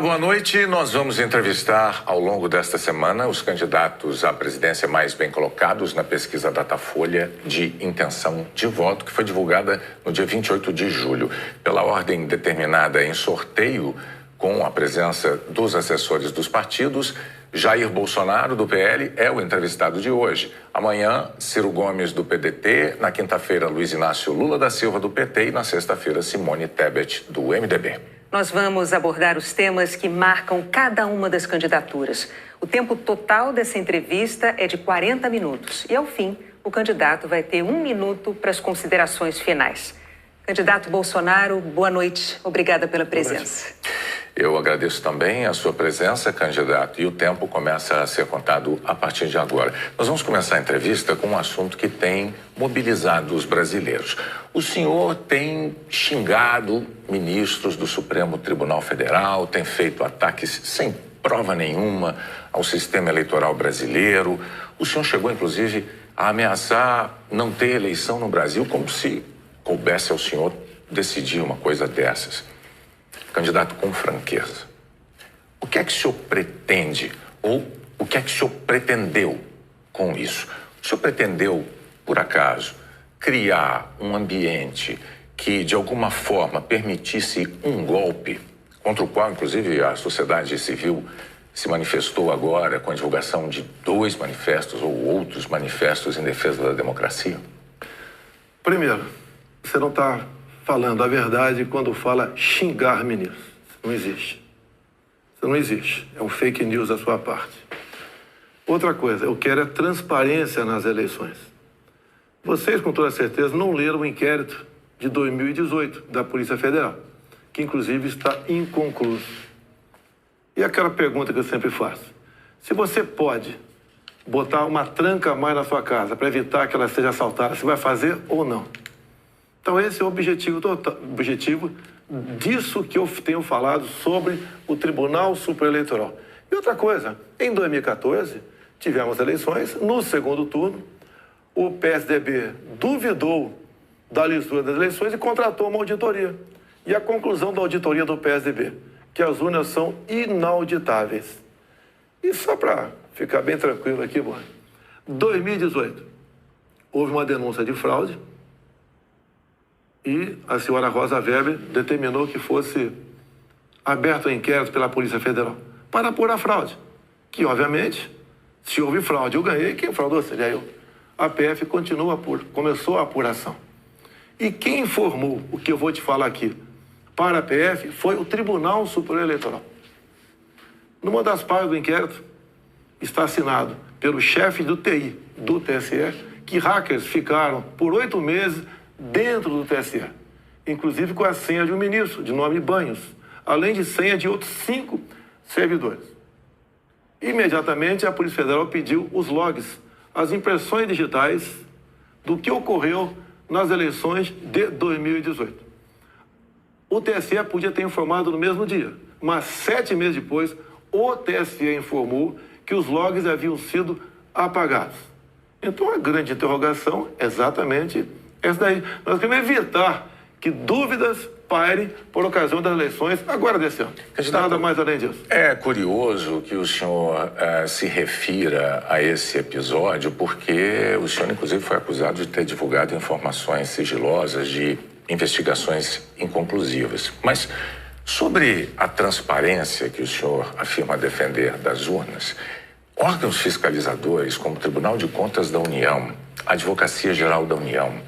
Olá, boa noite. Nós vamos entrevistar ao longo desta semana os candidatos à presidência mais bem colocados na pesquisa Datafolha de intenção de voto, que foi divulgada no dia 28 de julho. Pela ordem determinada em sorteio, com a presença dos assessores dos partidos, Jair Bolsonaro, do PL, é o entrevistado de hoje. Amanhã, Ciro Gomes, do PDT. Na quinta-feira, Luiz Inácio Lula da Silva, do PT. E na sexta-feira, Simone Tebet, do MDB. Nós vamos abordar os temas que marcam cada uma das candidaturas. O tempo total dessa entrevista é de 40 minutos. E, ao fim, o candidato vai ter 1 minuto para as considerações finais. Candidato Bolsonaro, boa noite. Obrigada pela presença. Eu agradeço também a sua presença, candidato, e o tempo começa a ser contado a partir de agora. Nós vamos começar a entrevista com um assunto que tem mobilizado os brasileiros. O senhor tem xingado ministros do Supremo Tribunal Federal, tem feito ataques sem prova nenhuma ao sistema eleitoral brasileiro. O senhor chegou, inclusive, a ameaçar não ter eleição no Brasil, como se coubesse ao senhor decidir uma coisa dessas. Candidato, com franqueza, o que é que o senhor pretende ou o que é que o senhor pretendeu com isso? O senhor pretendeu, por acaso, criar um ambiente que, de alguma forma, permitisse um golpe, contra o qual, inclusive, a sociedade civil se manifestou agora com a divulgação de 2 manifestos ou outros manifestos em defesa da democracia? Primeiro, você não está falando a verdade quando fala xingar ministros. Não existe. Isso não existe. É um fake news da sua parte. Outra coisa, eu quero é transparência nas eleições. Vocês, com toda certeza, não leram o inquérito de 2018 da Polícia Federal, que inclusive está inconcluso. E aquela pergunta que eu sempre faço: se você pode botar uma tranca a mais na sua casa para evitar que ela seja assaltada, você vai fazer ou não? Então esse é o objetivo disso que eu tenho falado sobre o Tribunal Superior Eleitoral. E outra coisa, em 2014, tivemos eleições, no segundo turno, o PSDB duvidou da lisura das eleições e contratou uma auditoria. E a conclusão da auditoria do PSDB, que as urnas são inauditáveis. E só para ficar bem tranquilo aqui, mano, 2018, houve uma denúncia de fraude, e a senhora Rosa Weber determinou que fosse aberto o inquérito pela Polícia Federal para apurar a fraude. Que, obviamente, se houve fraude, eu ganhei, quem fraudou seria eu. A PF começou a apuração. E quem informou o que eu vou te falar aqui para a PF foi o Tribunal Superior Eleitoral. Numa das partes do inquérito está assinado pelo chefe do TI do TSE que hackers ficaram por 8 meses dentro do TSE, inclusive com a senha de um ministro, de nome Banhos, além de senha de outros 5 servidores. Imediatamente, a Polícia Federal pediu os logs, as impressões digitais do que ocorreu nas eleições de 2018. O TSE podia ter informado no mesmo dia, mas 7 meses depois, o TSE informou que os logs haviam sido apagados. Então, a grande interrogação é exatamente essa daí. Nós queremos evitar que dúvidas pairem por ocasião das eleições agora desse ano. Nada mais além disso. É curioso que o senhor se refira a esse episódio, porque o senhor, inclusive, foi acusado de ter divulgado informações sigilosas de investigações inconclusivas. Mas sobre a transparência que o senhor afirma defender das urnas, órgãos fiscalizadores como o Tribunal de Contas da União, a Advocacia Geral da União,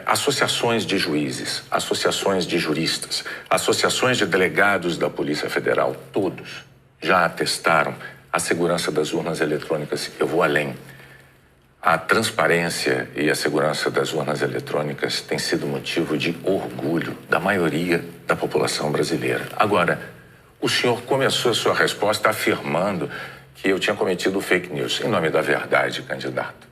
associações de juízes, associações de juristas, associações de delegados da Polícia Federal, todos já atestaram a segurança das urnas eletrônicas. Eu vou além. A transparência e a segurança das urnas eletrônicas tem sido motivo de orgulho da maioria da população brasileira. Agora, o senhor começou a sua resposta afirmando que eu tinha cometido fake news. Em nome da verdade, candidato,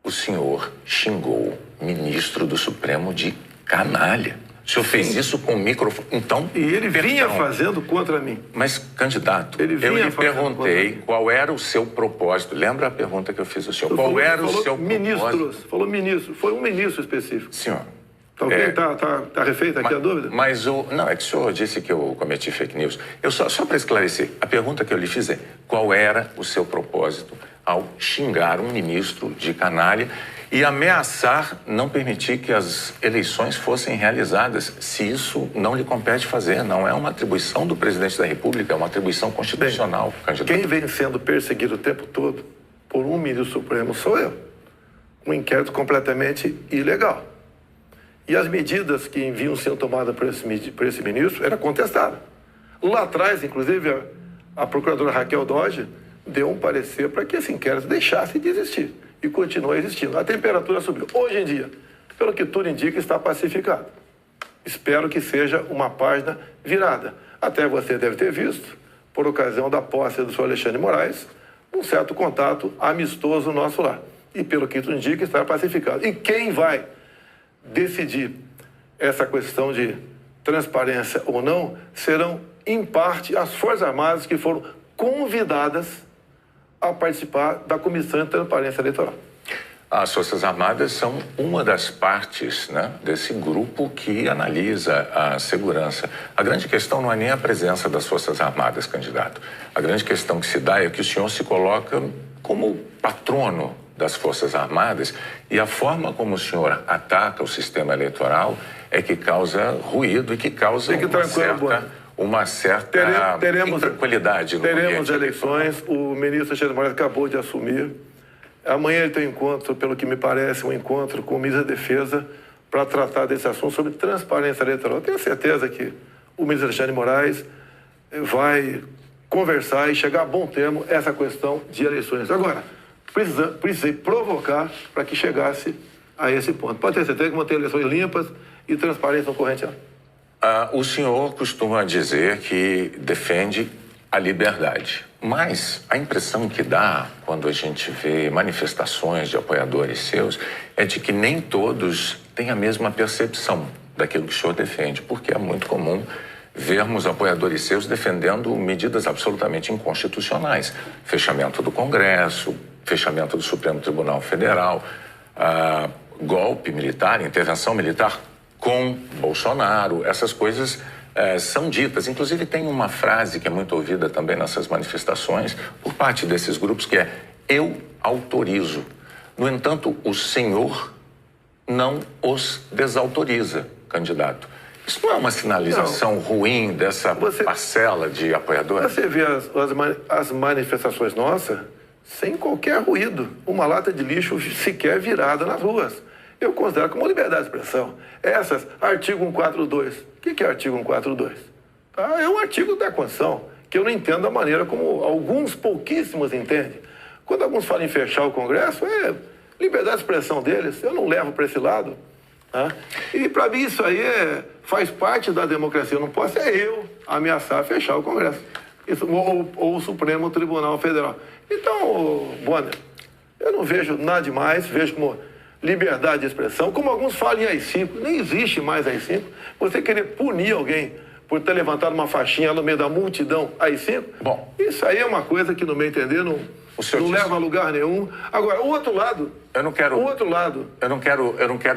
o senhor xingou o ministro do Supremo de canalha. O senhor fez isso com o microfone. Então, e ele vinha fazendo contra mim. Mas, candidato, eu lhe perguntei qual era o seu propósito. Lembra a pergunta que eu fiz ao senhor? Qual era o seu propósito? Falou ministro. Foi um ministro específico. Senhor, Tá ok? Tá refeita aqui a dúvida? Mas não, é que o senhor disse que eu cometi fake news. Só para esclarecer, a pergunta que eu lhe fiz é: qual era o seu propósito ao xingar um ministro de canalha e ameaçar não permitir que as eleições fossem realizadas, se isso não lhe compete fazer? Não é uma atribuição do presidente da República, é uma atribuição constitucional. Bem, quem vem sendo perseguido o tempo todo por um ministro supremo sou eu. Um inquérito completamente ilegal. E as medidas que enviam sendo tomadas por esse ministro era contestada. Lá atrás, inclusive, a procuradora Raquel Dodge deu um parecer para que esse inquérito deixasse de existir. E continua existindo. A temperatura subiu. Hoje em dia, pelo que tudo indica, está pacificado. Espero que seja uma página virada. Até você deve ter visto, por ocasião da posse do senhor Alexandre de Moraes, um certo contato amistoso nosso lá. E pelo que tudo indica, está pacificado. E quem vai decidir essa questão de transparência ou não serão, em parte, as Forças Armadas que foram convidadas a participar da Comissão de Transparência Eleitoral. As Forças Armadas são uma das partes, né, desse grupo que analisa a segurança. A grande questão não é nem a presença das Forças Armadas, candidato. A grande questão que se dá é que o senhor se coloca como patrono das Forças Armadas e a forma como o senhor ataca o sistema eleitoral é que causa ruído e que causa uma certa intranquilidade no ambiente. Teremos eleições, o ministro Alexandre de Moraes acabou de assumir. Amanhã ele tem um encontro, pelo que me parece, um encontro com o ministro da Defesa para tratar desse assunto sobre transparência eleitoral. Eu tenho certeza que o ministro Alexandre de Moraes vai conversar e chegar a bom termo essa questão de eleições. Agora, precisei provocar para que chegasse a esse ponto. Pode ter certeza que vão ter eleições limpas e transparência no corrente ano. O senhor costuma dizer que defende a liberdade, mas a impressão que dá quando a gente vê manifestações de apoiadores seus é de que nem todos têm a mesma percepção daquilo que o senhor defende, porque é muito comum vermos apoiadores seus defendendo medidas absolutamente inconstitucionais. Fechamento do Congresso, fechamento do Supremo Tribunal Federal, golpe militar, intervenção militar com Bolsonaro. Essas coisas são ditas. Inclusive tem uma frase que é muito ouvida também nessas manifestações por parte desses grupos que é: eu autorizo. No entanto, o senhor não os desautoriza, candidato. Isso não é uma sinalização ruim dessa parcela de apoiadores? Você vê as manifestações nossas sem qualquer ruído. Uma lata de lixo sequer virada nas ruas. Eu considero como liberdade de expressão. Essas, artigo 142. O que é artigo 142? É um artigo da Constituição que eu não entendo da maneira como alguns pouquíssimos entendem. Quando alguns falam em fechar o Congresso, é liberdade de expressão deles. Eu não levo para esse lado. Tá? E para mim isso aí faz parte da democracia. Eu não posso eu ameaçar fechar o Congresso. Isso, ou o Supremo Tribunal Federal. Então, Bonner, eu não vejo nada demais, vejo como liberdade de expressão, como alguns falam em AI-5, nem existe mais AI-5. Você querer punir alguém por ter levantado uma faixinha no meio da multidão AI-5, bom, isso aí é uma coisa que, no meu entender, não leva a lugar nenhum. Agora, o outro lado... Eu não quero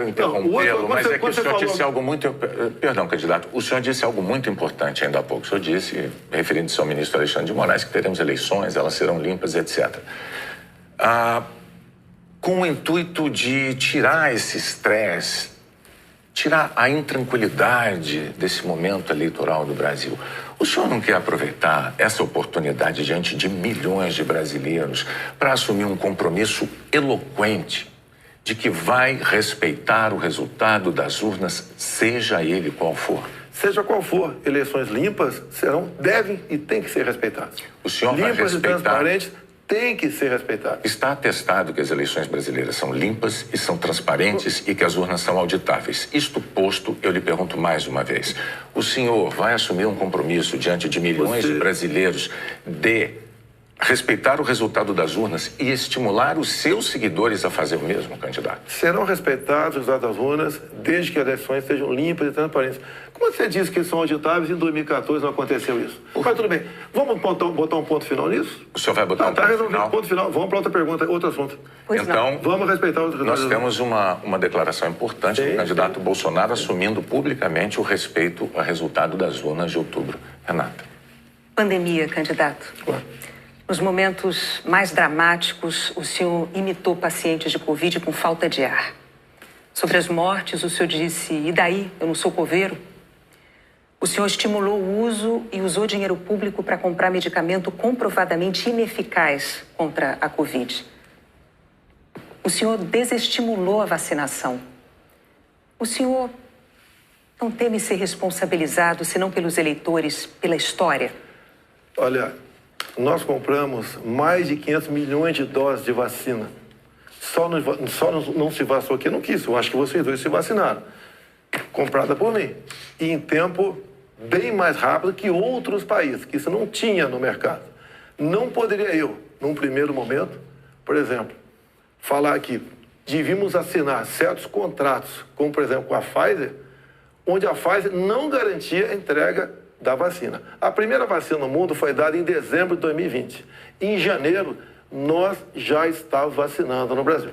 interrompê-lo, mas é que o senhor disse algo muito... Perdão, candidato. O senhor disse algo muito importante ainda há pouco. O senhor disse, referindo-se ao ministro Alexandre de Moraes, que teremos eleições, elas serão limpas, etc. Com o intuito de tirar esse estresse, tirar a intranquilidade desse momento eleitoral do Brasil. O senhor não quer aproveitar essa oportunidade diante de milhões de brasileiros para assumir um compromisso eloquente de que vai respeitar o resultado das urnas, seja ele qual for? Seja qual for, eleições limpas devem e têm que ser respeitadas. O senhor vai respeitar... Limpas e transparentes têm que ser respeitadas. Está atestado que as eleições brasileiras são limpas e são transparentes e que as urnas são auditáveis. Isto posto, eu lhe pergunto mais uma vez. O senhor vai assumir um compromisso diante de milhões de brasileiros de respeitar o resultado das urnas e estimular os seus seguidores a fazer o mesmo, candidato? Serão respeitados os resultados das urnas desde que as eleições sejam limpas e transparentes. Como você disse que são auditáveis, em 2014 não aconteceu isso. Mas tudo bem. Vamos botar um ponto final nisso? O senhor vai botar Tá resolvido. Ponto final. Vamos para outra pergunta, outro assunto. Então, vamos respeitar os resultados. Nós temos uma declaração importante do candidato Bolsonaro assumindo publicamente o respeito ao resultado das urnas de outubro. Renata. Pandemia, candidato. Claro. Nos momentos mais dramáticos, o senhor imitou pacientes de Covid com falta de ar. Sobre as mortes, o senhor disse, e daí, eu não sou coveiro? O senhor estimulou o uso e usou dinheiro público para comprar medicamento comprovadamente ineficaz contra a Covid. O senhor desestimulou a vacinação. O senhor não teme ser responsabilizado, senão pelos eleitores, pela história? Olha, nós compramos mais de 500 milhões de doses de vacina. Só não se vacinou quem não quis. Eu acho que vocês dois se vacinaram. Comprada por mim. E em tempo bem mais rápido que outros países, que isso não tinha no mercado. Não poderia eu, num primeiro momento, por exemplo, falar que devíamos assinar certos contratos, como por exemplo com a Pfizer, onde a Pfizer não garantia a entrega da vacina. A primeira vacina no mundo foi dada em dezembro de 2020. Em janeiro, nós já estávamos vacinando no Brasil.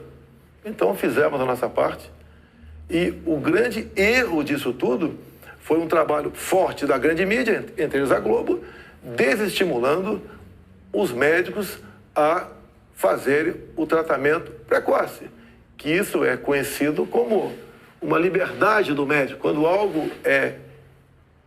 Então, fizemos a nossa parte. E o grande erro disso tudo foi um trabalho forte da grande mídia, entre eles a Globo, desestimulando os médicos a fazerem o tratamento precoce, que isso é conhecido como uma liberdade do médico. Quando algo é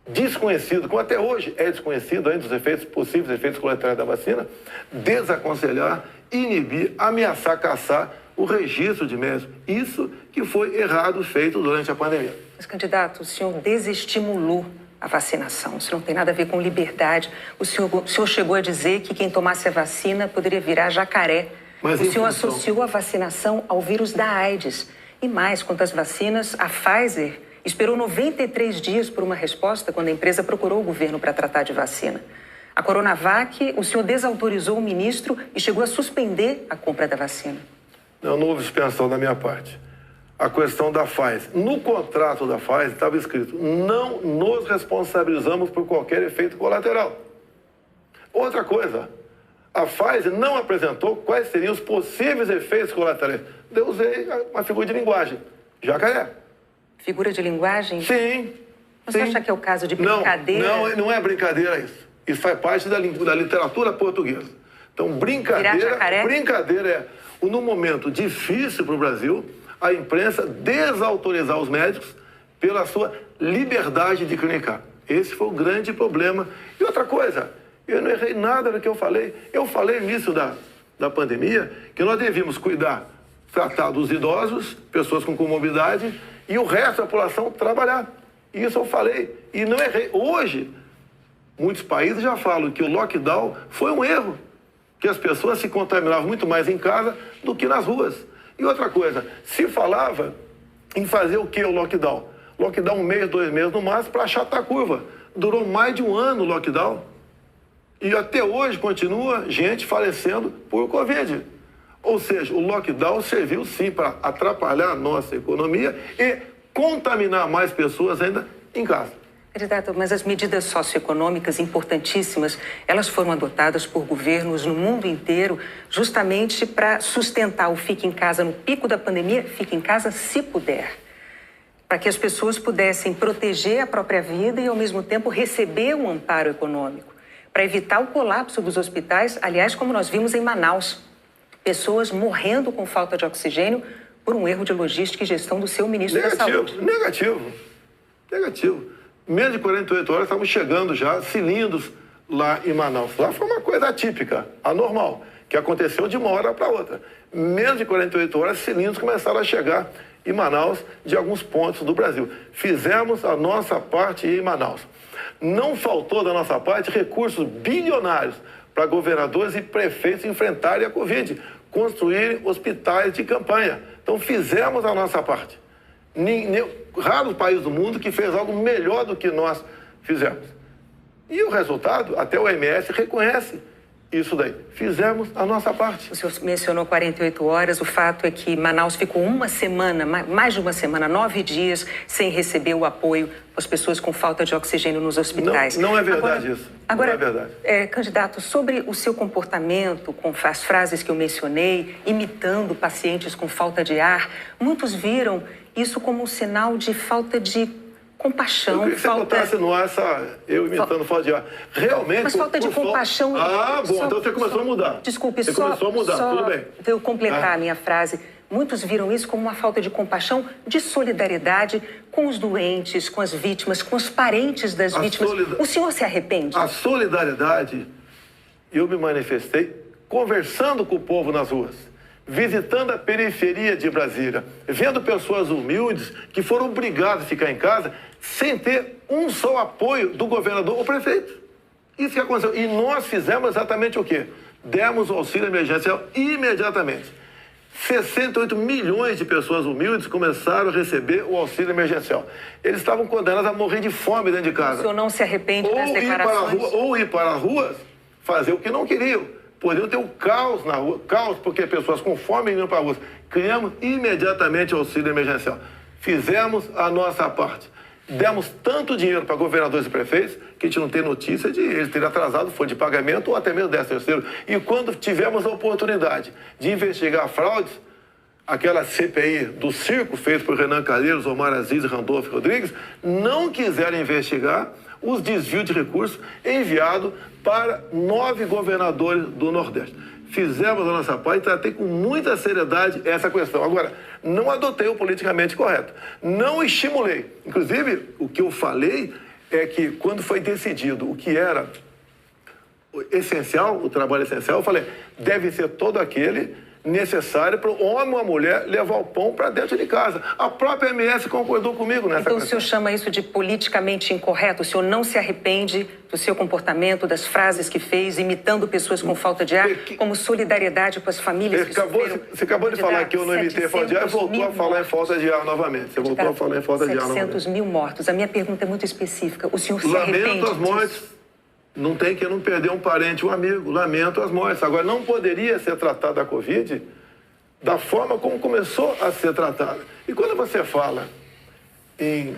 desconhecido, como até hoje é desconhecido ainda os efeitos possíveis, efeitos colaterais da vacina, desaconselhar, inibir, ameaçar, caçar o registro de médicos. Isso que foi errado feito durante a pandemia. Mas, candidato, o senhor desestimulou a vacinação. Isso não tem nada a ver com liberdade. O senhor chegou a dizer que quem tomasse a vacina poderia virar jacaré. Mas o senhor associou a vacinação ao vírus da AIDS. E mais, quanto às vacinas, a Pfizer esperou 93 dias por uma resposta quando a empresa procurou o governo para tratar de vacina. A Coronavac, o senhor desautorizou o ministro e chegou a suspender a compra da vacina. Não houve suspensão da minha parte. A questão da Pfizer. No contrato da Pfizer estava escrito: não nos responsabilizamos por qualquer efeito colateral. Outra coisa, a Pfizer não apresentou quais seriam os possíveis efeitos colaterais. Eu usei uma figura de linguagem: jacaré. Figura de linguagem? Sim. Você acha que é o caso de brincadeira? Não é brincadeira isso. Isso faz parte da literatura portuguesa. Então, brincadeira é, num momento difícil para o Brasil, a imprensa desautorizar os médicos pela sua liberdade de clinicar. Esse foi o grande problema. E outra coisa, eu não errei nada do que eu falei. Eu falei no início da pandemia que nós devíamos tratar dos idosos, pessoas com comorbidade, e o resto da população trabalhar. Isso eu falei e não errei. Hoje, muitos países já falam que o lockdown foi um erro, que as pessoas se contaminavam muito mais em casa do que nas ruas. E outra coisa, se falava em fazer o que o lockdown? Lockdown 1 mês, 2 meses no máximo para achatar a curva. Durou mais de 1 ano o lockdown. E até hoje continua gente falecendo por Covid. Ou seja, o lockdown serviu sim para atrapalhar a nossa economia e contaminar mais pessoas ainda em casa. Candidato, mas as medidas socioeconômicas importantíssimas, elas foram adotadas por governos no mundo inteiro justamente para sustentar o fique em casa no pico da pandemia, fique em casa se puder. Para que as pessoas pudessem proteger a própria vida e, ao mesmo tempo, receber um amparo econômico. Para evitar o colapso dos hospitais, aliás, como nós vimos em Manaus. Pessoas morrendo com falta de oxigênio por um erro de logística e gestão do seu ministro da Saúde. Negativo. Menos de 48 horas estavam chegando já cilindros lá em Manaus. Lá foi uma coisa atípica, anormal, que aconteceu de uma hora para outra. Menos de 48 horas, cilindros começaram a chegar em Manaus de alguns pontos do Brasil. Fizemos a nossa parte em Manaus. Não faltou da nossa parte recursos bilionários para governadores e prefeitos enfrentarem a Covid, construírem hospitais de campanha. Então, fizemos a nossa parte. Raro país do mundo que fez algo melhor do que nós fizemos. E o resultado, até o OMS reconhece isso daí. Fizemos a nossa parte. O senhor mencionou 48 horas. O fato é que Manaus ficou uma semana, mais de uma semana, 9 dias, sem receber o apoio às pessoas com falta de oxigênio nos hospitais. Não é verdade isso. Agora, não é verdade. Candidato, sobre o seu comportamento, com as frases que eu mencionei, imitando pacientes com falta de ar, muitos viram isso como um sinal de falta de compaixão. Eu queria que você botasse no ar eu imitando falta de ar. Realmente... Mas falta de compaixão... Bom, então você começou a mudar. Desculpe, você começou a mudar, tudo bem. Para eu completar a minha frase, muitos viram isso como uma falta de compaixão, de solidariedade com os doentes, com as vítimas, com os parentes das vítimas. O senhor se arrepende? A solidariedade, eu me manifestei conversando com o povo nas ruas, visitando a periferia de Brasília, vendo pessoas humildes que foram obrigadas a ficar em casa sem ter um só apoio do governador ou prefeito. Isso que aconteceu. E nós fizemos exatamente o quê? Demos o auxílio emergencial imediatamente. 68 milhões de pessoas humildes começaram a receber o auxílio emergencial. Eles estavam condenados a morrer de fome dentro de casa. O senhor não se arrepende das declarações? Ou ir para as ruas fazer o que não queriam. Poderiam ter um caos na rua, caos porque pessoas com fome iam para a rua. Criamos imediatamente o auxílio emergencial. Fizemos a nossa parte. Demos tanto dinheiro para governadores e prefeitos que a gente não tem notícia de eles terem atrasado folha de pagamento ou até mesmo 13º. E quando tivemos a oportunidade de investigar fraudes, aquela CPI do circo feita por Renan Calheiros, Omar Aziz e Randolfo Rodrigues, não quiseram investigar os desvios de recursos enviados para 9 governadores do Nordeste. Fizemos a nossa parte e tratei com muita seriedade essa questão. Agora, não adotei o politicamente correto. Não estimulei. Inclusive, o que eu falei é que quando foi decidido o que era essencial, o trabalho essencial, eu falei, deve ser todo aquele necessário para o homem ou a mulher levar o pão para dentro de casa. A própria MS concordou comigo nessa questão. Então o senhor chama isso de politicamente incorreto? O senhor não se arrepende do seu comportamento, das frases que fez, imitando pessoas com falta de ar, como solidariedade com as famílias que sofreram? Você acabou de falar que eu não imitei falta de ar e voltou a falar em falta de ar novamente. Você voltou a falar em falta de ar novamente. 700 mil mortos. A minha pergunta é muito específica. O senhor se arrepende disso? Lamento as mortes. Não tem que não perder um parente, um amigo. Lamento as mortes. Agora, não poderia ser tratada a Covid da forma como começou a ser tratada. E quando você fala em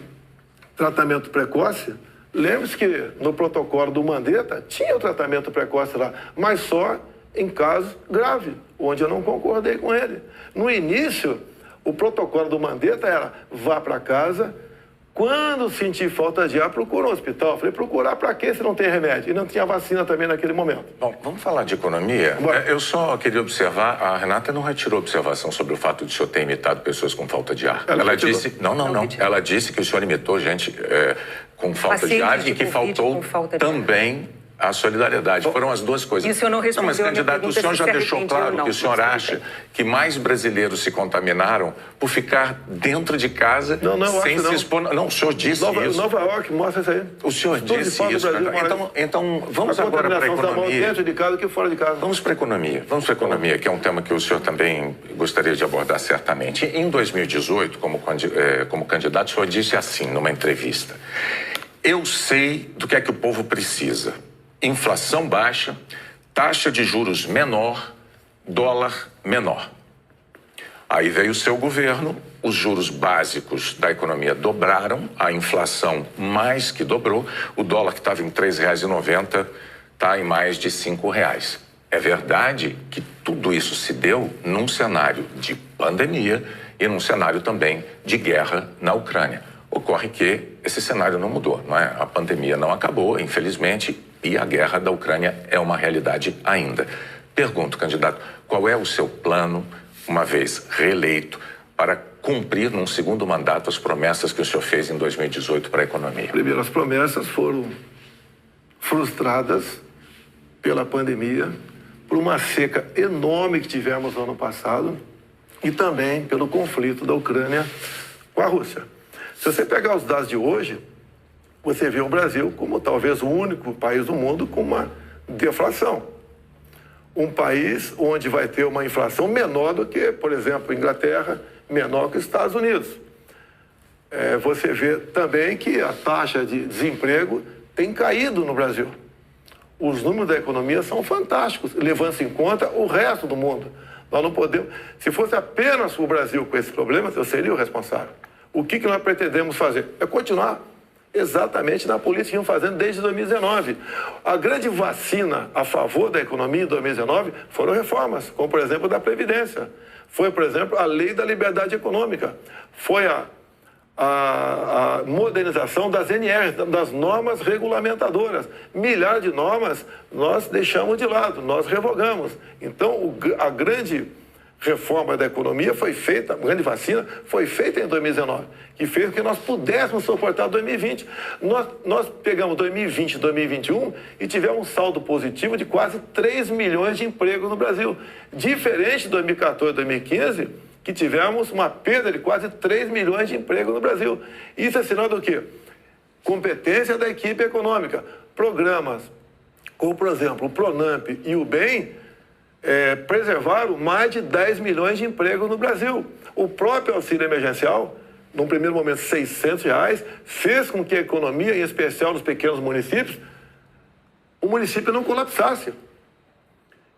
tratamento precoce, lembre-se que no protocolo do Mandetta tinha o tratamento precoce lá, mas só em casos graves, onde eu não concordei com ele. No início, o protocolo do Mandetta era vá para casa. Quando sentir falta de ar, procura um hospital. Falei, procurar para quê se não tem remédio? E não tinha vacina também naquele momento. Bom, vamos falar de economia? Eu só queria observar, a Renata não retirou observação sobre o fato de o senhor ter imitado pessoas com falta de ar. Ela disse, não. Ela disse que o senhor imitou gente com falta de ar e que faltou também a solidariedade. Foram as duas coisas. E o senhor não respondeu mas, candidato, o senhor já deixou claro que o senhor acha que mais brasileiros se contaminaram por ficar dentro de casa sem se expor. Não, o senhor disse isso. Nova York mostra isso aí. O senhor disse isso. Então, vamos agora para a economia. Dentro de casa que fora de casa. Vamos para a economia. Vamos para a economia, que é um tema que o senhor também gostaria de abordar certamente. Em 2018, como candidato, o senhor disse assim, numa entrevista: eu sei do que é que o povo precisa. Inflação baixa, taxa de juros menor, dólar menor. Aí veio o seu governo, os juros básicos da economia dobraram, a inflação mais que dobrou, o dólar que estava em R$ 3,90 está em mais de R$ 5,00. É verdade que tudo isso se deu num cenário de pandemia e num cenário também de guerra na Ucrânia. Ocorre que esse cenário não mudou, não é? A pandemia não acabou, infelizmente, e a guerra da Ucrânia é uma realidade ainda. Pergunto, candidato, qual é o seu plano, uma vez reeleito, para cumprir num segundo mandato as promessas que o senhor fez em 2018 para a economia? Primeiro, as promessas foram frustradas pela pandemia, por uma seca enorme que tivemos no ano passado e também pelo conflito da Ucrânia com a Rússia. Se você pegar os dados de hoje, você vê o Brasil como talvez o único país do mundo com uma deflação. Um país onde vai ter uma inflação menor do que, por exemplo, a Inglaterra, menor que os Estados Unidos. Você vê também que a taxa de desemprego tem caído no Brasil. Os números da economia são fantásticos, levando-se em conta o resto do mundo. Nós não podemos... Se fosse apenas o Brasil com esses problemas, eu seria o responsável. O que nós pretendemos fazer? É continuar exatamente na política que estamos fazendo desde 2019. A grande vacina a favor da economia em 2019 foram reformas, como, por exemplo, da Previdência. Foi, por exemplo, a Lei da Liberdade Econômica. Foi a modernização das NRs, das normas regulamentadoras. Milhares de normas nós deixamos de lado, nós revogamos. Então, a grande reforma da economia foi feita, a grande vacina foi feita em 2019, que fez com que nós pudéssemos suportar 2020. Nós pegamos 2020 e 2021 e tivemos um saldo positivo de quase 3 milhões de empregos no Brasil. Diferente de 2014 e 2015, que tivemos uma perda de quase 3 milhões de empregos no Brasil. Isso é sinal do quê? Competência da equipe econômica. Programas, como por exemplo o Pronamp e o BEM, preservaram mais de 10 milhões de empregos no Brasil. O próprio auxílio emergencial, num primeiro momento R$600, fez com que a economia, em especial nos pequenos municípios, o município não colapsasse.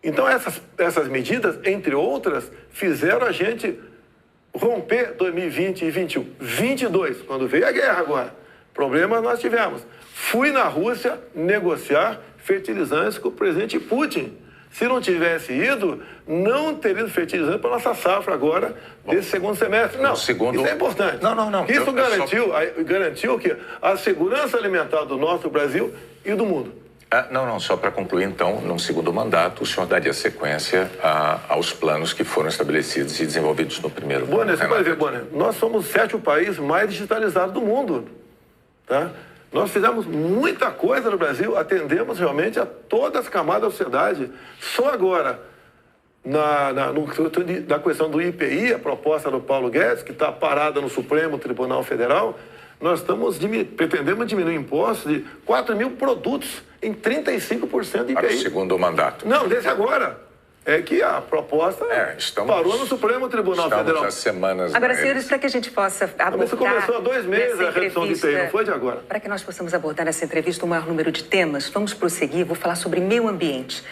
Então essas medidas, entre outras, fizeram a gente romper 2020 e 2021. 22, quando veio a guerra agora, problemas nós tivemos. Fui na Rússia negociar fertilizantes com o presidente Putin. Se não tivesse ido, não teria ido fertilizante para a nossa safra agora, desse segundo semestre. Não, isso é importante. Não. Isso garantiu que a segurança alimentar do nosso Brasil e do mundo. Só para concluir, então, num segundo mandato, o senhor daria sequência aos planos que foram estabelecidos e desenvolvidos no primeiro mandato. Bonner, você pode ver, Bonner, nós somos o 7º país mais digitalizado do mundo, tá? Nós fizemos muita coisa no Brasil, atendemos realmente a todas as camadas da sociedade. Só agora, na questão do IPI, a proposta do Paulo Guedes, que está parada no Supremo Tribunal Federal, nós pretendemos diminuir impostos de 4 mil produtos em 35% de IPI. Para o segundo mandato. Não, desse agora. É que a proposta parou no Supremo Tribunal Federal. Estamos há semanas... Agora, senhores, para que a gente possa abordar... Isso começou há 2 meses a redução de IPI, não foi de agora? Para que nós possamos abordar nessa entrevista o maior número de temas, vamos prosseguir, vou falar sobre meio ambiente.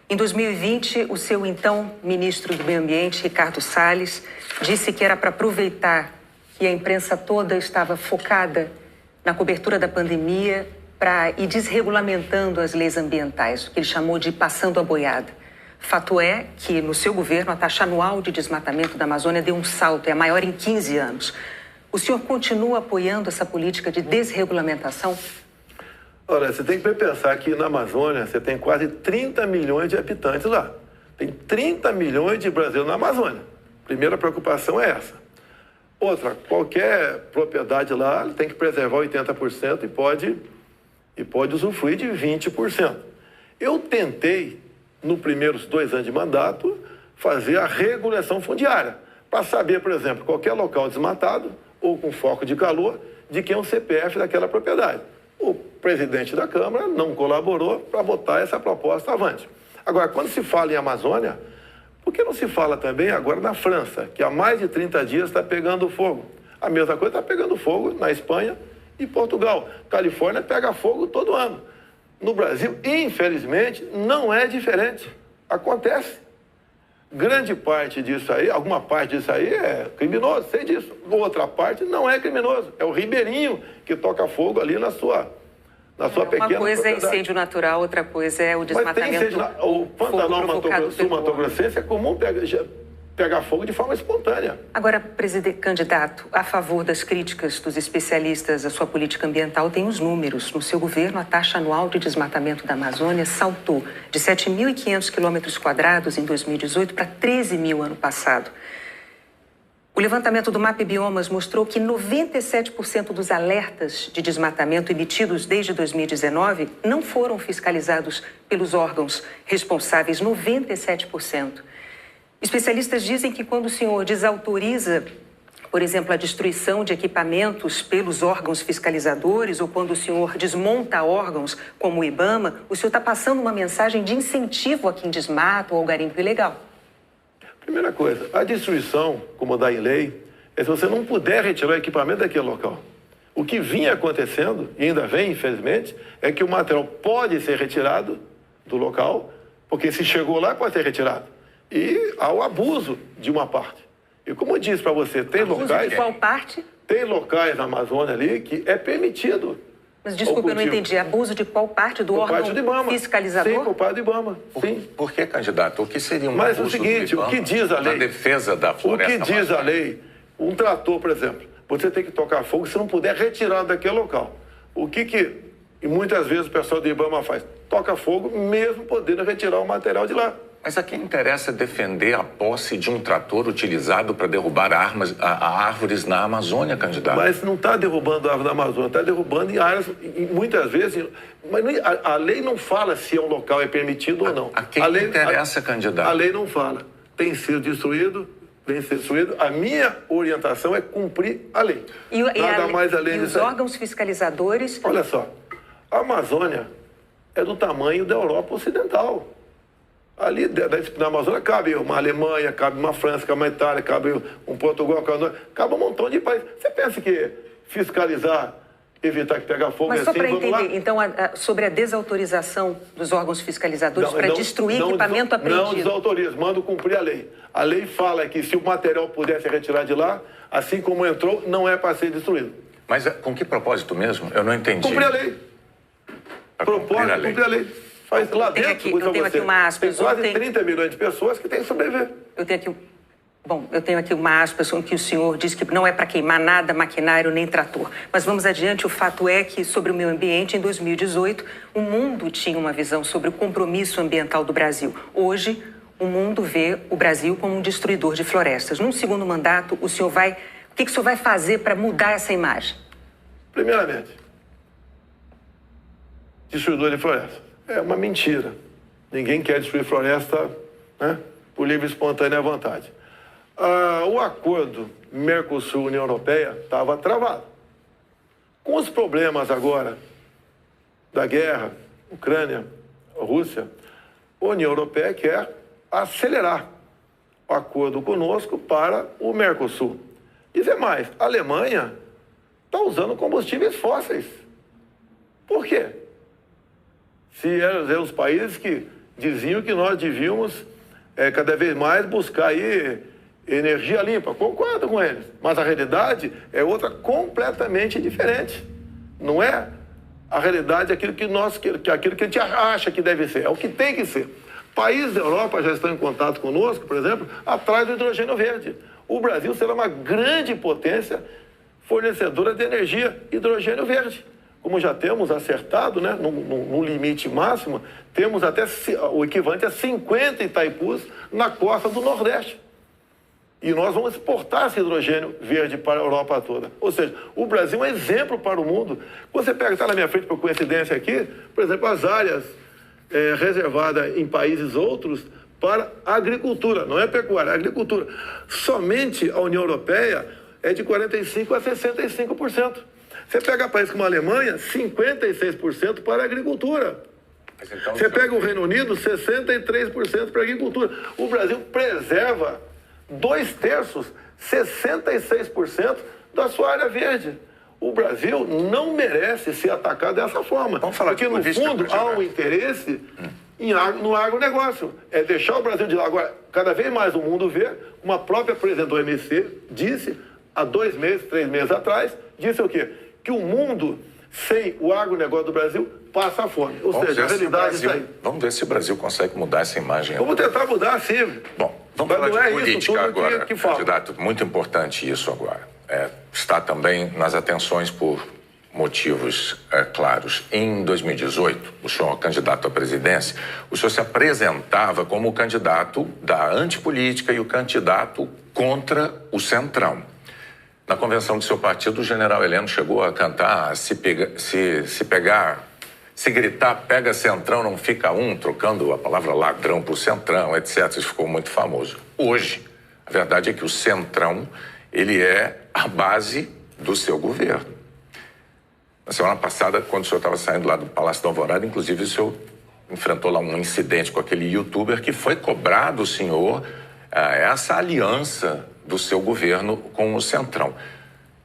Em 2020, o seu então ministro do Meio Ambiente, Ricardo Salles, disse que era para aproveitar que a imprensa toda estava focada na cobertura da pandemia para ir desregulamentando as leis ambientais, o que ele chamou de passando a boiada. Fato é que, no seu governo, a taxa anual de desmatamento da Amazônia deu um salto, é a maior em 15 anos. O senhor continua apoiando essa política de desregulamentação? Olha, você tem que pensar que na Amazônia você tem quase 30 milhões de habitantes lá. Tem 30 milhões de brasileiros na Amazônia. Primeira preocupação é essa. Outra, qualquer propriedade lá tem que preservar 80% e pode usufruir de 20%. Eu tentei, nos primeiros 2 anos de mandato, fazer a regulação fundiária, para saber, por exemplo, qualquer local desmatado ou com foco de calor, de quem é o CPF daquela propriedade. O presidente da Câmara não colaborou para botar essa proposta avante. Agora, quando se fala em Amazônia, por que não se fala também agora na França, que há mais de 30 dias está pegando fogo? A mesma coisa está pegando fogo na Espanha e Portugal. Califórnia pega fogo todo ano. No Brasil, infelizmente, não é diferente. Acontece. Grande parte disso aí, alguma parte disso aí é criminoso, sei disso. Outra parte não é criminoso. É o ribeirinho que toca fogo ali na sua pequena Uma coisa propriedade. É incêndio natural, outra coisa é o desmatamento. O Pantanal Sul-Mato-Grossense é comum pegar fogo de forma espontânea. Agora, candidato, a favor das críticas dos especialistas à sua política ambiental, tem os números. No seu governo, a taxa anual de desmatamento da Amazônia saltou de 7.500 km² em 2018 para 13 mil ano passado. O levantamento do MAP Biomas mostrou que 97% dos alertas de desmatamento emitidos desde 2019 não foram fiscalizados pelos órgãos responsáveis, 97%. Especialistas dizem que quando o senhor desautoriza, por exemplo, a destruição de equipamentos pelos órgãos fiscalizadores ou quando o senhor desmonta órgãos como o IBAMA, o senhor está passando uma mensagem de incentivo a quem desmata ou ao garimpo ilegal. Primeira coisa, a destruição, como dá em lei, é se você não puder retirar o equipamento daquele local. O que vinha acontecendo, e ainda vem, infelizmente, é que o material pode ser retirado, do local, porque se chegou lá pode ser retirado. E há o abuso de uma parte. E como eu disse para você, tem locais... De qual parte? Tem locais na Amazônia ali que é permitido. Mas desculpa, eu não entendi. Abuso de qual parte? Do órgão fiscalizador? Sim, por parte do IBAMA. Sim. Por que, candidato? O que seria um Mas abuso o seguinte, do IBAMA? o que diz a lei... Na defesa da floresta O que diz a lei, um trator, por exemplo, você tem que tocar fogo se não puder retirar daquele local. O que e muitas vezes o pessoal do IBAMA faz? Toca fogo mesmo podendo retirar o material de lá. Mas a quem interessa defender a posse de um trator utilizado para derrubar árvores na Amazônia, candidato? Mas não está derrubando a árvore na Amazônia, está derrubando em áreas, muitas vezes... Mas a lei não fala se um local é permitido ou não. A quem interessa, candidato? A lei não fala. Tem sido destruído, vem ser destruído. A minha orientação é cumprir a lei. Nada mais além disso. E os órgãos fiscalizadores... Olha só, a Amazônia é do tamanho da Europa Ocidental. Ali na Amazônia cabe uma Alemanha, cabe uma França, cabe uma Itália, cabe um Portugal, cabe um montão de países. Você pensa que fiscalizar, evitar que pegue fogo Mas assim, só para vamos entender, lá? então, sobre a desautorização dos órgãos fiscalizadores para destruir equipamento apreendido. Não desautoriza, mando cumprir a lei. A lei fala que se o material puder ser retirado de lá, assim como entrou, não é para ser destruído. Mas com que propósito mesmo? Eu não entendi. Cumprir a lei. Propósito, cumprir a lei. Faz lá dentro, eu tenho aqui uma aspas. Tem quase 30 milhões de pessoas que têm que sobreviver. Eu tenho aqui uma aspas em que o senhor diz que não é para queimar nada, maquinário nem trator. Mas vamos adiante, o fato é que, sobre o meio ambiente, em 2018, o mundo tinha uma visão sobre o compromisso ambiental do Brasil. Hoje, o mundo vê o Brasil como um destruidor de florestas. Num segundo mandato, o que o senhor vai fazer para mudar essa imagem? Primeiramente, destruidor de floresta. É uma mentira. Ninguém quer destruir floresta, né, por livre e espontânea vontade. O acordo Mercosul-União Europeia estava travado. Com os problemas agora da guerra, Ucrânia, Rússia, a União Europeia quer acelerar o acordo conosco para o Mercosul. Dizer mais, a Alemanha está usando combustíveis fósseis. Por quê? Se eram os países que diziam que nós devíamos cada vez mais buscar aí energia limpa. Concordo com eles. Mas a realidade é outra completamente diferente. Não é a realidade aquilo que a gente acha que deve ser. É o que tem que ser. Países da Europa já estão em contato conosco, por exemplo, atrás do hidrogênio verde. O Brasil será uma grande potência fornecedora de energia hidrogênio verde. Como já temos acertado, né, no limite máximo, temos até o equivalente a 50 Itaipus na costa do Nordeste. E nós vamos exportar esse hidrogênio verde para a Europa toda. Ou seja, o Brasil é um exemplo para o mundo. Você pega, está na minha frente por coincidência aqui, por exemplo, as áreas reservadas em países outros para a agricultura, não é pecuária, é agricultura. Somente a União Europeia é de 45% a 65%. Você pega países como a Alemanha, 56% para a agricultura. Então, você pega o Reino Unido, 63% para a agricultura. O Brasil preserva 2/3, 66% da sua área verde. O Brasil não merece ser atacado dessa forma. Vamos falar porque, no fundo, há um interesse no agronegócio. É deixar o Brasil de lado. Agora, cada vez mais o mundo vê, uma própria presidente do OMC disse, há 2 meses, 3 meses atrás, disse o quê? Que o mundo, sem o agronegócio do Brasil, passa fome. Ou seja, a realidade está aí. Vamos ver se o Brasil consegue mudar essa imagem. Vamos tentar mudar, sim. Bom, vamos falar de política agora, candidato. Muito importante isso agora. Está também nas atenções por motivos claros. Em 2018, o senhor, candidato à presidência, o senhor se apresentava como o candidato da antipolítica e o candidato contra o Centrão. Na convenção do seu partido, o general Heleno chegou a cantar se gritar, pega Centrão, não fica um, trocando a palavra ladrão por Centrão, etc. Isso ficou muito famoso. Hoje, a verdade é que o Centrão, ele é a base do seu governo. Na semana passada, quando o senhor estava saindo lá do Palácio da Alvorada, inclusive o senhor enfrentou lá um incidente com aquele youtuber que foi cobrar do senhor essa aliança do seu governo com o Centrão.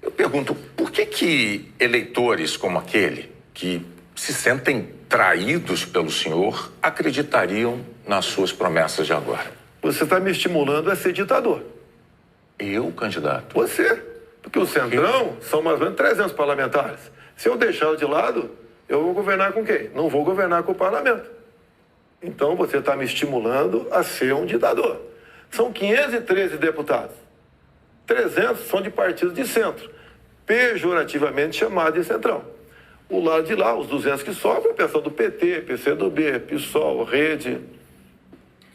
Eu pergunto, por que eleitores como aquele, que se sentem traídos pelo senhor, acreditariam nas suas promessas de agora? Você está me estimulando a ser ditador. Eu, candidato? Você. Porque o Centrão são mais ou menos 300 parlamentares. Se eu deixá-lo de lado, eu vou governar com quem? Não vou governar com o parlamento. Então você está me estimulando a ser um ditador. São 513 deputados. 300 são de partidos de centro, pejorativamente chamados de Centrão. O lado de lá, os 200 que sobram, é o pessoal do PT, PCdoB, PSOL, Rede.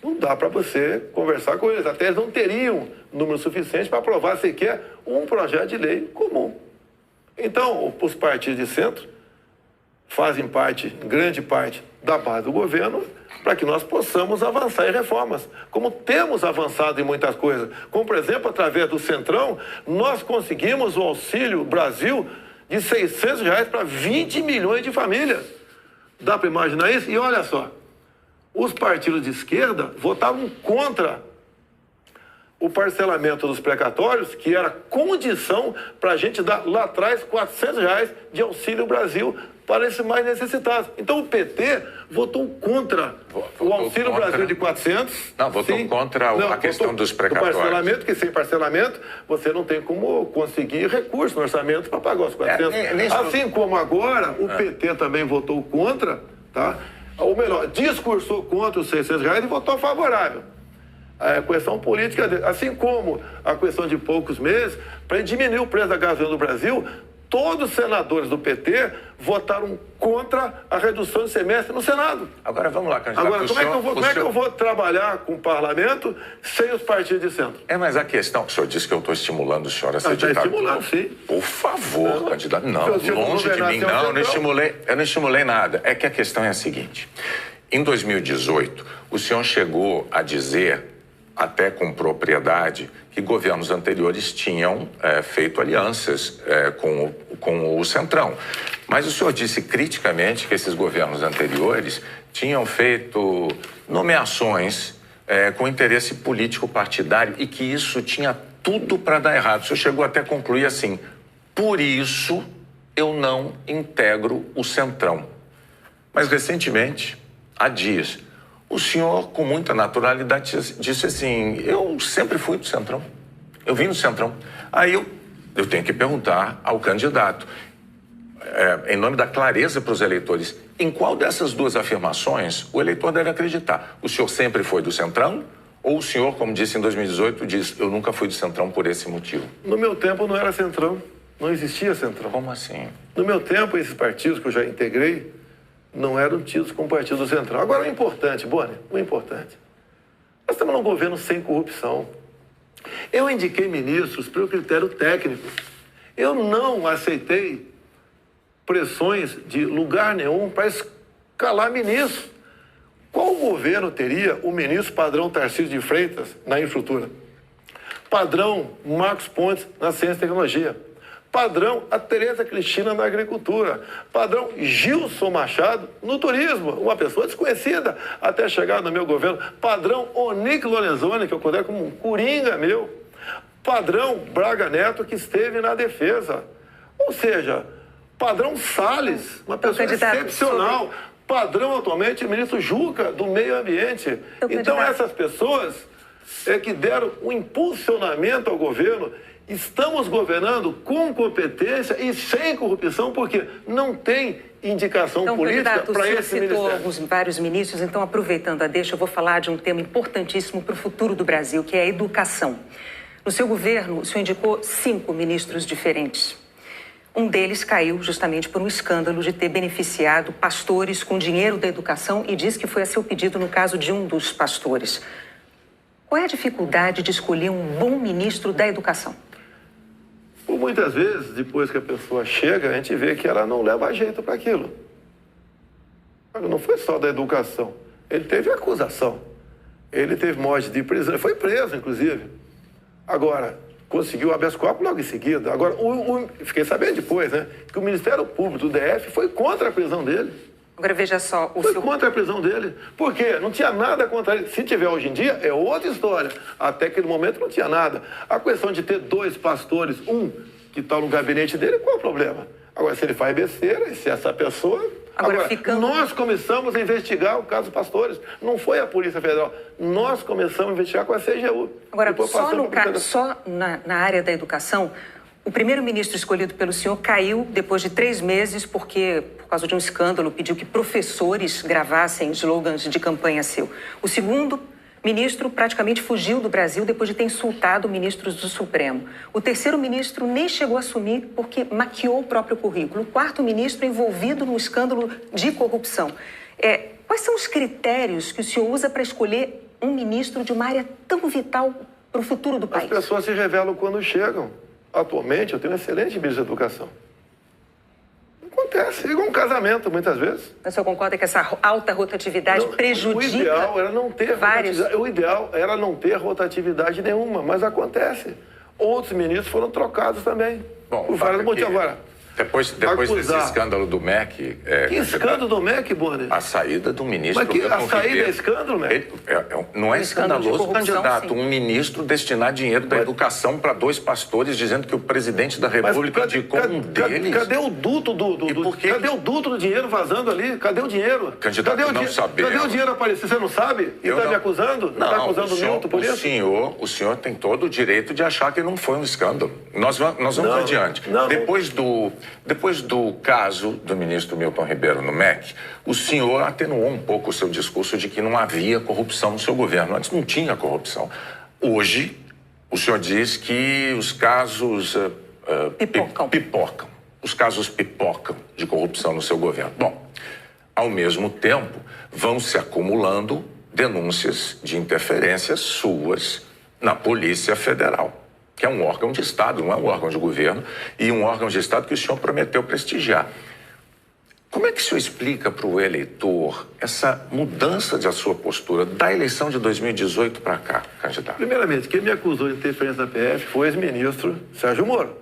Não dá para você conversar com eles. Até eles não teriam número suficiente para aprovar sequer um projeto de lei comum. Então, os partidos de centro fazem parte, grande parte, da base do governo para que nós possamos avançar em reformas, como temos avançado em muitas coisas. Como, por exemplo, através do Centrão, nós conseguimos o Auxílio Brasil de R$600 para 20 milhões de famílias. Dá para imaginar isso? E olha só, os partidos de esquerda votavam contra o parcelamento dos precatórios, que era condição para a gente dar lá atrás R$400 de Auxílio Brasil para esses mais necessitados. Então o PT votou contra o Auxílio Brasil de 400. Não, votou contra a questão dos precatórios. Do parcelamento, que sem parcelamento você não tem como conseguir recurso no orçamento para pagar os 400. Assim como agora o PT também votou contra, tá? Ou melhor, discursou contra os R$600 e votou favorável. A questão política, assim como a questão de poucos meses, para diminuir o preço da gasolina no Brasil, todos os senadores do PT votaram contra a redução de semestre no Senado. Agora vamos lá, candidato. Agora, como é que eu vou trabalhar com o parlamento sem os partidos de centro? Mas a questão, o senhor disse que eu estou estimulando o senhor a ser ditador. Está estimulando, sim. Por favor, candidato. Não, longe de mim, não, eu não estimulei nada. É que a questão é a seguinte. Em 2018, o senhor chegou a dizer, até com propriedade, que governos anteriores tinham feito alianças com o Centrão. Mas o senhor disse criticamente que esses governos anteriores tinham feito nomeações com interesse político partidário e que isso tinha tudo para dar errado. O senhor chegou até a concluir assim: por isso eu não integro o Centrão. Mas recentemente, há dias, o senhor, com muita naturalidade, disse assim: eu sempre fui do Centrão, eu vim do Centrão. Aí eu tenho que perguntar ao candidato, em nome da clareza para os eleitores, em qual dessas duas afirmações o eleitor deve acreditar? O senhor sempre foi do Centrão? Ou o senhor, como disse em 2018, diz: eu nunca fui do Centrão por esse motivo? No meu tempo não era Centrão, não existia Centrão. Como assim? No meu tempo, esses partidos que eu já integrei não eram tidos como partido central. Agora, o importante, Boni, o importante, nós estamos num governo sem corrupção. Eu indiquei ministros pelo critério técnico. Eu não aceitei pressões de lugar nenhum para escalar ministros. Qual governo teria o ministro padrão Tarcísio de Freitas na infraestrutura? Padrão Marcos Pontes na ciência e tecnologia? Padrão a Tereza Cristina na agricultura, padrão Gilson Machado no turismo, uma pessoa desconhecida até chegar no meu governo, padrão Onic Lorenzoni, que eu considero como um coringa meu, padrão Braga Neto, que esteve na defesa, ou seja, padrão Salles, uma pessoa excepcional, padrão atualmente o ministro Juca do meio ambiente. Então essas pessoas que deram um impulsionamento ao governo. Estamos governando com competência e sem corrupção, porque não tem indicação política para esse ministério. Citou vários ministros, então, aproveitando a deixa, eu vou falar de um tema importantíssimo para o futuro do Brasil, que é a educação. No seu governo, o senhor indicou 5 ministros diferentes. Um deles caiu justamente por um escândalo de ter beneficiado pastores com dinheiro da educação e diz que foi a seu pedido no caso de um dos pastores. Qual é a dificuldade de escolher um bom ministro da educação? Por muitas vezes, depois que a pessoa chega, a gente vê que ela não leva jeito para aquilo. Não foi só da educação. Ele teve acusação. Ele teve morte de prisão. Ele foi preso, inclusive. Agora, conseguiu habeas corpus logo em seguida. Agora, fiquei sabendo depois, né? Que o Ministério Público do DF foi contra a prisão dele. Agora, veja só... Foi contra a prisão dele. Por quê? Não tinha nada contra ele. Se tiver hoje em dia, é outra história. Até aquele momento não tinha nada. A questão de ter 2 pastores, um que está no gabinete dele, qual é o problema? Agora, se ele faz besteira, e se essa pessoa... Agora, nós começamos a investigar o caso Pastores. Não foi a Polícia Federal. Nós começamos a investigar com a CGU. Agora, só na área da educação, o primeiro-ministro escolhido pelo senhor caiu depois de 3 meses porque, por causa de um escândalo, pediu que professores gravassem slogans de campanha seu. O segundo ministro praticamente fugiu do Brasil depois de ter insultado ministros do Supremo. O terceiro ministro nem chegou a assumir porque maquiou o próprio currículo. O quarto ministro envolvido num escândalo de corrupção. Quais são os critérios que o senhor usa para escolher um ministro de uma área tão vital para o futuro do país? As pessoas se revelam quando chegam. Atualmente, eu tenho um excelente ministro da Educação. Acontece, é igual um casamento, muitas vezes. Mas o senhor concorda que essa alta rotatividade prejudica? O ideal era não ter vários... O ideal era não ter rotatividade nenhuma, mas acontece. Outros ministros foram trocados também. Bom, por vários motivos. Agora, depois desse escândalo do MEC... Que escândalo do MEC, Bonner? A saída do ministro... Mas a saída é escândalo, MEC? Não é escandaloso, candidato, sim. Um ministro destinar dinheiro da educação para 2 pastores, dizendo que o presidente da República indicou um deles... Cadê o duto cadê o duto do dinheiro vazando ali? Cadê o dinheiro? Candidato, não sabemos. Cadê o dinheiro aparecer? Você não sabe? E está me acusando? Não, está acusando o Milton por isso? O senhor tem todo o direito de achar que não foi um escândalo. Nós vamos adiante. Depois do caso do ministro Milton Ribeiro no MEC, o senhor atenuou um pouco o seu discurso de que não havia corrupção no seu governo. Antes não tinha corrupção. Hoje, o senhor diz que os casos pipocam. Os casos pipocam de corrupção no seu governo. Bom, ao mesmo tempo, vão se acumulando denúncias de interferências suas na Polícia Federal, que é um órgão de Estado, não é um órgão de governo, e um órgão de Estado que o senhor prometeu prestigiar. Como é que o senhor explica para o eleitor essa mudança da sua postura da eleição de 2018 para cá, candidato? Primeiramente, quem me acusou de interferência na PF foi o ex-ministro Sérgio Moro.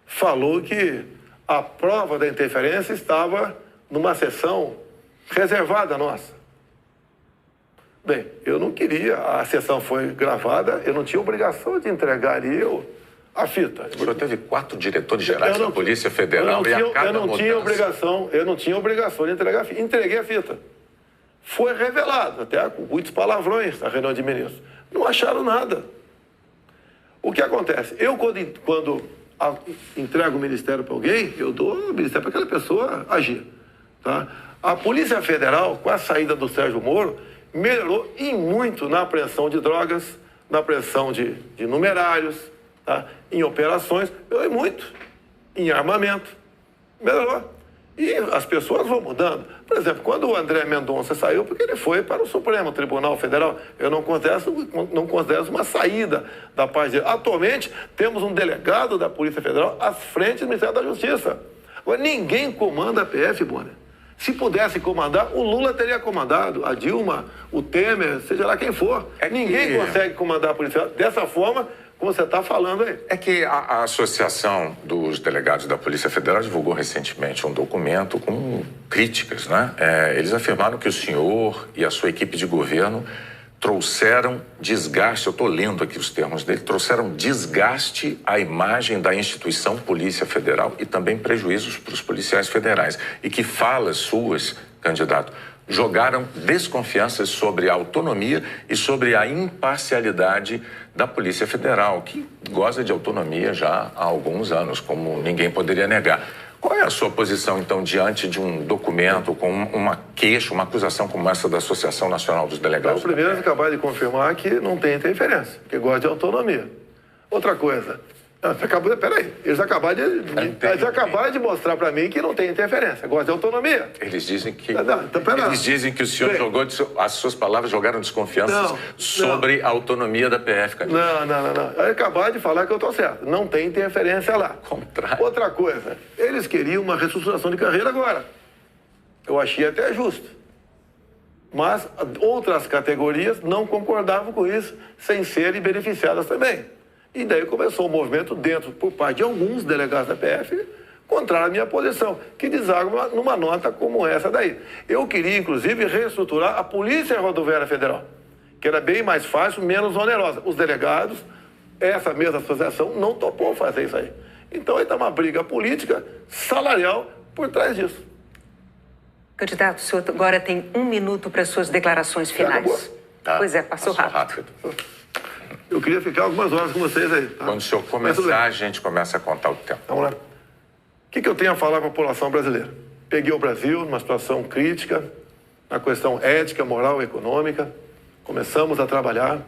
Falou que a prova da interferência estava numa sessão reservada nossa. Bem, eu não queria, a sessão foi gravada, eu não tinha obrigação de entregar a fita. O senhor teve 4 diretores gerais da Polícia Federal e a cada mudança... Eu não tinha obrigação de entregar a fita. Entreguei a fita. Foi revelado, até com muitos palavrões na reunião de ministros. Não acharam nada. O que acontece? Eu, quando entrego o ministério para alguém, eu dou o ministério para aquela pessoa agir. Tá? A Polícia Federal, com a saída do Sérgio Moro, melhorou e muito na apreensão de drogas, na apreensão de numerários, tá? Em operações, melhorou muito. Em armamento, melhorou. E as pessoas vão mudando. Por exemplo, quando o André Mendonça saiu, porque ele foi para o Supremo Tribunal Federal, eu não considero uma saída da parte dele. Atualmente, temos um delegado da Polícia Federal à frente do Ministério da Justiça. Agora, ninguém comanda a PF, Bonner. Se pudesse comandar, o Lula teria comandado, a Dilma, o Temer, seja lá quem for. Ninguém consegue comandar a Polícia Federal dessa forma como você está falando aí. É que a Associação dos Delegados da Polícia Federal divulgou recentemente um documento com críticas, né? Eles afirmaram que o senhor e a sua equipe de governo trouxeram desgaste, eu estou lendo aqui os termos dele, trouxeram desgaste à imagem da instituição Polícia Federal e também prejuízos para os policiais federais. E que falas suas, candidato, jogaram desconfianças sobre a autonomia e sobre a imparcialidade da Polícia Federal, que goza de autonomia já há alguns anos, como ninguém poderia negar. Qual é a sua posição, então, diante de um documento com uma queixa, uma acusação como essa da Associação Nacional dos Delegados? Então, primeiro, acabar de confirmar que não tem interferência, que gosta de autonomia. Outra coisa, peraí, eles acabaram de mostrar para mim que não tem interferência, gosta de autonomia. Eles dizem que o senhor jogou, as suas palavras jogaram desconfianças sobre a autonomia da PF, candidato. Não. Acabaram de falar que eu estou certo, não tem interferência lá. Contrário. Outra coisa, eles queriam uma reestruturação de carreira agora. Eu achei até justo. Mas outras categorias não concordavam com isso, sem serem beneficiadas também. E daí começou um movimento por parte de alguns delegados da PF, contra a minha posição, que deságua numa nota como essa daí. Eu queria, inclusive, reestruturar a Polícia Rodoviária Federal, que era bem mais fácil, menos onerosa. Os delegados, essa mesma associação, não topou fazer isso aí. Então, aí está uma briga política, salarial, por trás disso. Candidato, o senhor agora tem 1 minuto para suas declarações finais. Pois é, passou rápido. Eu queria ficar algumas horas com vocês aí. Tá? Quando o senhor começar, a gente começa a contar o tempo. Vamos lá. O que eu tenho a falar para a população brasileira? Peguei o Brasil numa situação crítica, na questão ética, moral e econômica. Começamos a trabalhar,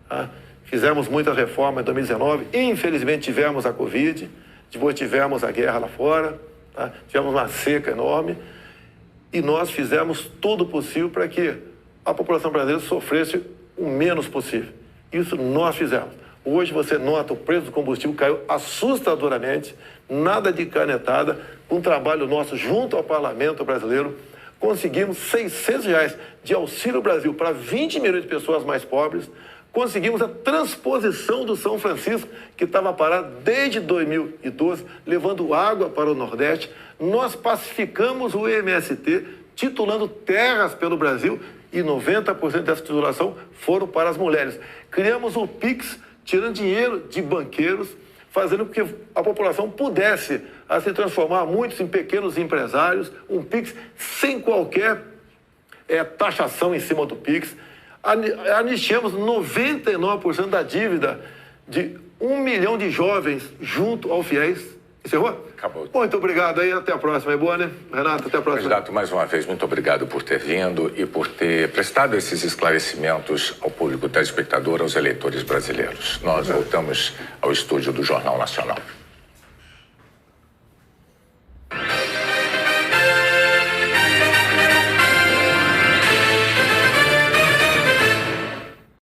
tá? Fizemos muitas reformas em 2019. Infelizmente tivemos a Covid, depois tivemos a guerra lá fora, tá? Tivemos uma seca enorme. E nós fizemos tudo o possível para que a população brasileira sofresse o menos possível. Isso nós fizemos. Hoje você nota o preço do combustível caiu assustadoramente, nada de canetada, com um trabalho nosso junto ao Parlamento brasileiro, conseguimos R$600 de Auxílio Brasil para 20 milhões de pessoas mais pobres, conseguimos a transposição do São Francisco, que estava parado desde 2012, levando água para o Nordeste. Nós pacificamos o MST, titulando terras pelo Brasil, e 90% dessa titulação foram para as mulheres. Criamos o PIX, tirando dinheiro de banqueiros, fazendo com que a população pudesse se transformar, muitos em pequenos empresários, um PIX sem qualquer taxação em cima do PIX. Anistiamos 99% da dívida de 1 milhão de jovens junto ao FIES. Encerrou? Acabou. Muito obrigado aí, até a próxima. É boa, né? Renato, até a próxima. Candidato, mais uma vez, muito obrigado por ter vindo e por ter prestado esses esclarecimentos ao público telespectador, aos eleitores brasileiros. Nós voltamos ao estúdio do Jornal Nacional.